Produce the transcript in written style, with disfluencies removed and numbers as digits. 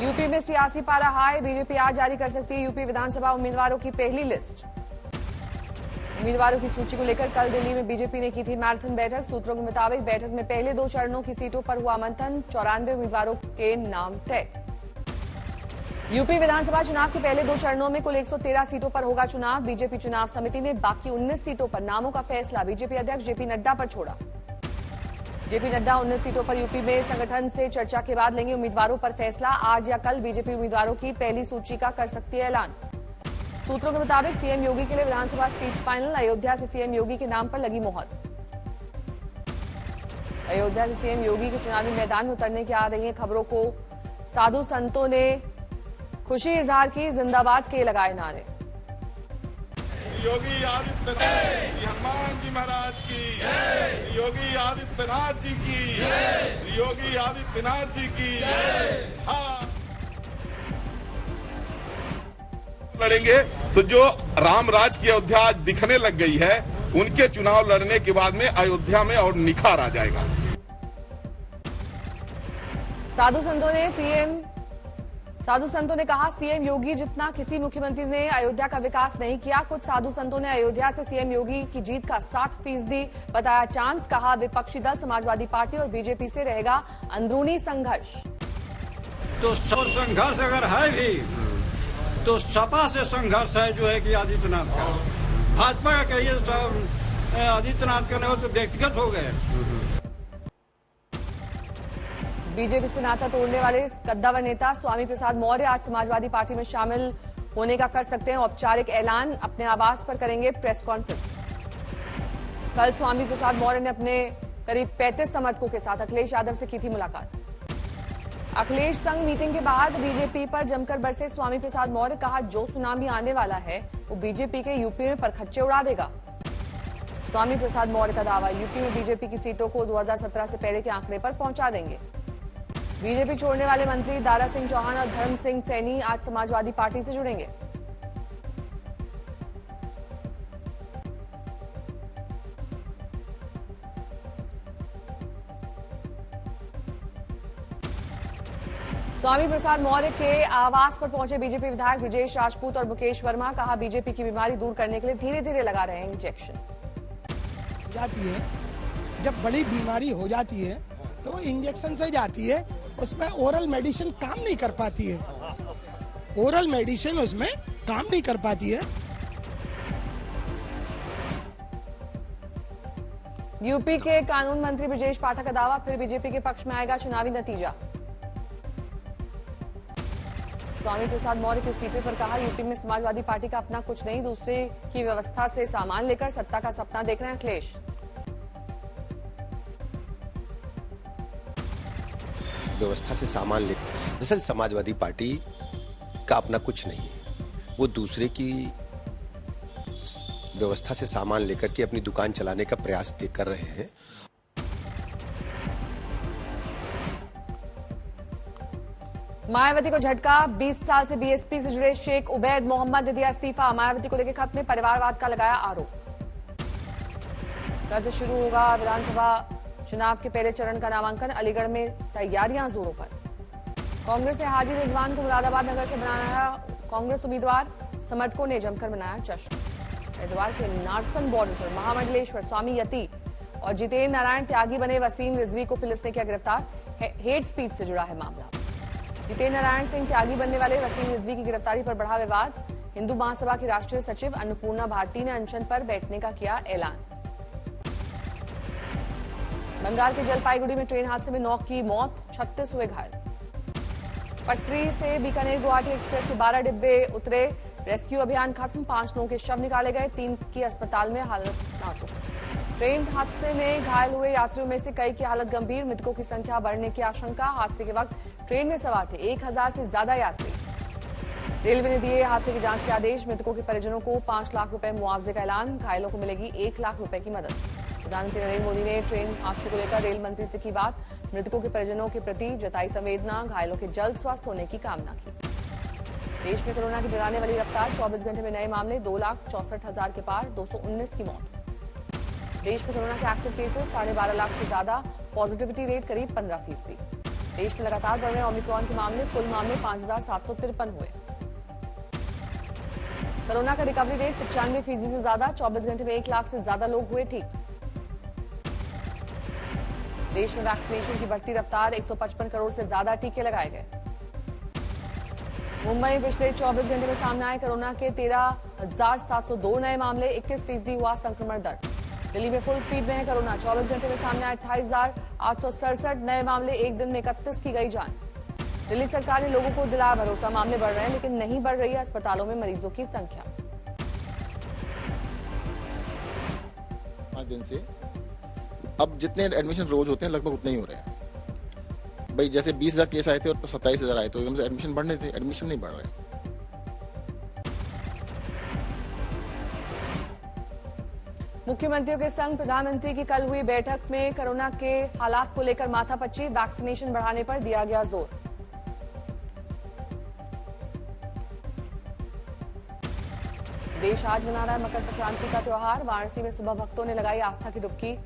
UP में सियासी पारा हाई, बीजेपी आज जारी कर सकती है यूपी विधानसभा उम्मीदवारों की पहली लिस्ट। उम्मीदवारों की सूची को लेकर कल दिल्ली में बीजेपी ने की थी मैराथन बैठक। सूत्रों के मुताबिक बैठक में पहले 2 चरणों की सीटों पर हुआ मंथन, 94 उम्मीदवारों के नाम तय। यूपी विधानसभा चुनाव के पहले 2 चरणों में कुल 113 सीटों पर होगा चुनाव। बीजेपी चुनाव समिति ने बाकी 19 सीटों पर नामों का फैसला बीजेपी अध्यक्ष जेपी नड्डा पर छोड़ा। जेपी नड्डा 19 सीटों पर यूपी में संगठन से चर्चा के बाद लेंगे उम्मीदवारों पर फैसला। आज या कल बीजेपी उम्मीदवारों की पहली सूची का कर सकती है ऐलान। सूत्रों के मुताबिक सीएम योगी के लिए विधानसभा सीट फाइनल, अयोध्या से सीएम योगी के नाम पर लगी मोहर। अयोध्या से सीएम योगी के चुनावी मैदान में उतरने की आ रही है खबरों को साधु संतों ने खुशी इजहार की, जिंदाबाद के लगाए नारे। योगी आदित्यनाथ जी, हनुमान जी महाराज की जय। योगी आदित्यनाथ जी की जय। योगी आदित्यनाथ जी की जय। हाँ लड़ेंगे तो जो राम राज की अयोध्या आज दिखने लग गई है, उनके चुनाव लड़ने के बाद में अयोध्या में और निखार आ जाएगा। साधु संतों ने कहा सीएम योगी जितना किसी मुख्यमंत्री ने अयोध्या का विकास नहीं किया। कुछ साधु संतों ने अयोध्या से सीएम योगी की जीत का 60% बताया चांस। कहा विपक्षी दल समाजवादी पार्टी और बीजेपी से रहेगा अंदरूनी संघर्ष। तो संघर्ष अगर है भी तो सपा से संघर्ष है जो है कि आदित्यनाथ का। भाजपा का कहिए आदित्यनाथ का नहीं हो तो व्यक्तिगत हो गए। बीजेपी से नाता तोड़ने वाले कद्दावर नेता स्वामी प्रसाद मौर्य आज समाजवादी पार्टी में शामिल होने का कर सकते हैं औपचारिक ऐलान। अपने आवास पर करेंगे प्रेस कॉन्फ्रेंस। कल स्वामी प्रसाद मौर्य ने अपने करीब 35 समर्थकों के साथ अखिलेश यादव से की थी मुलाकात। अखिलेश संग मीटिंग के बाद बीजेपी पर जमकर बरसे स्वामी प्रसाद मौर्य। कहा जो सुनामी आने वाला है वो बीजेपी के यूपी में परखच्चे उड़ा देगा। स्वामी प्रसाद मौर्य का दावा, यूपी में बीजेपी की सीटों को 2017 से पहले के आंकड़े पर पहुंचा देंगे। बीजेपी छोड़ने वाले मंत्री दारा सिंह चौहान और धर्म सिंह सैनी आज समाजवादी पार्टी से जुड़ेंगे। स्वामी प्रसाद मौर्य के आवास पर पहुंचे बीजेपी विधायक ब्रजेश राजपूत और मुकेश वर्मा। कहा बीजेपी की बीमारी दूर करने के लिए धीरे धीरे लगा रहे हैं इंजेक्शन। जाती है जब बड़ी बीमारी हो जाती है तो वो इंजेक्शन से जाती है, उसमें ओरल मेडिसिन काम नहीं कर पाती है। ओरल मेडिसिन उसमें काम नहीं कर पाती है। यूपी के कानून मंत्री ब्रजेश पाठक का दावा, फिर बीजेपी के पक्ष में आएगा चुनावी नतीजा। स्वामी प्रसाद मौर्य के इस्तीफे पर कहा यूपी में समाजवादी पार्टी का अपना कुछ नहीं, दूसरे की व्यवस्था से सामान लेकर सत्ता का सपना देख रहे हैं अखिलेश। व्यवस्था से सामान लेकर, दरअसल समाजवादी पार्टी का अपना कुछ नहीं है, वो दूसरे की व्यवस्था से सामान लेकर के अपनी दुकान चलाने का प्रयास कर रहे हैं। मायावती को झटका, 20 साल से बीएसपी से जुड़े शेख उबैद मोहम्मद ने दिया इस्तीफा। मायावती को लेकर खत में परिवारवाद का लगाया आरोप। कल से शुरू होगा विधानसभा चुनाव के पहले चरण का नामांकन। अलीगढ़ में तैयारियां जोरों पर। कांग्रेस ने हाजी रिजवान को मुरादाबाद नगर से बनाया कांग्रेस उम्मीदवार। समर्थकों ने जमकर मनाया जश्न। हरिद्वार के नारसन बॉर्डर पर महामंडलेश्वर स्वामी यति और जितेंद्र नारायण त्यागी बने वसीम रिजवी को पुलिस ने किया गिरफ्तार। हेट स्पीच से जुड़ा है मामला। जितेंद्र नारायण सिंह त्यागी बनने वाले वसीम रिजवी की गिरफ्तारी पर बढ़ा विवाद। हिंदू महासभा की राष्ट्रीय सचिव अन्नपूर्णा भारती ने अनशन पर बैठने का किया ऐलान। बंगाल के जलपाईगुड़ी में ट्रेन हादसे में 9 की मौत, 36 हुए घायल। पटरी से बीकानेर गुवाहाटी एक्सप्रेस के 12 डिब्बे उतरे। रेस्क्यू अभियान खत्म, 5 लोगों के शव निकाले गए, 3 की अस्पताल में हालत नाजुक। ट्रेन हादसे में घायल हुए यात्रियों में से कई की हालत गंभीर, मृतकों की संख्या बढ़ने की आशंका। हादसे के वक्त ट्रेन में सवार थे 1000 से ज्यादा यात्री। रेलवे ने दिए हादसे की जांच के आदेश। मृतकों के परिजनों को 5 लाख रुपए मुआवजे का ऐलान। घायलों को मिलेगी 1 लाख रुपए की मदद। प्रधानमंत्री नरेंद्र मोदी ने ट्रेन हादसे को लेकर रेल मंत्री से की बात। मृतकों के परिजनों के प्रति जताई संवेदना, घायलों के जल्द स्वस्थ होने की कामना की। देश में कोरोना की डराने वाली रफ्तार, 24 घंटे में नए मामले 2,64,000 के पार, 219 की मौत। देश में कोरोना के एक्टिव केसेस 12.5 लाख से ज्यादा, पॉजिटिविटी रेट करीब 15%। देश में लगातार बढ़ रहे ओमिक्रॉन के मामले, कुल मामले 5,753 हुए। कोरोना का रिकवरी रेट 95% से ज्यादा, 24 घंटे में 1 लाख से ज्यादा लोग हुए ठीक। देश में वैक्सीनेशन की बढ़ती रफ्तार, 155 करोड़ से ज्यादा टीके लगाए गए। मुंबई में पिछले 24 घंटे में सामने आए कोरोना के 13,702 नए मामले, 21% हुआ संक्रमण दर। दिल्ली में फुल स्पीड में है कोरोना, 24 घंटे में सामने आए 28,867 नए मामले, एक दिन में 31 की गई जान। दिल्ली सरकार ने लोगों को दिलाया भरोसा, मामले बढ़ रहे हैं लेकिन नहीं बढ़ रही है अस्पतालों में मरीजों की संख्या। 5 दिन से अब जितने एडमिशन रोज होते हैं लगभग उतने ही हो रहे हैं। भाई जैसे 20,000 केस आए थे और 27,000 आए तो एकदम से एडमिशन बढ़ने थे, एडमिशन नहीं बढ़ रहे। मुख्यमंत्रियों के संग प्रधानमंत्री की कल हुई बैठक में कोरोना के हालात को लेकर माथापच्ची, वैक्सीनेशन बढ़ाने पर दिया गया जोर। देश आज मना रहा है मकर संक्रांति का त्योहार, वाराणसी में सुबह भक्तों ने लगाई आस्था की डुबकी।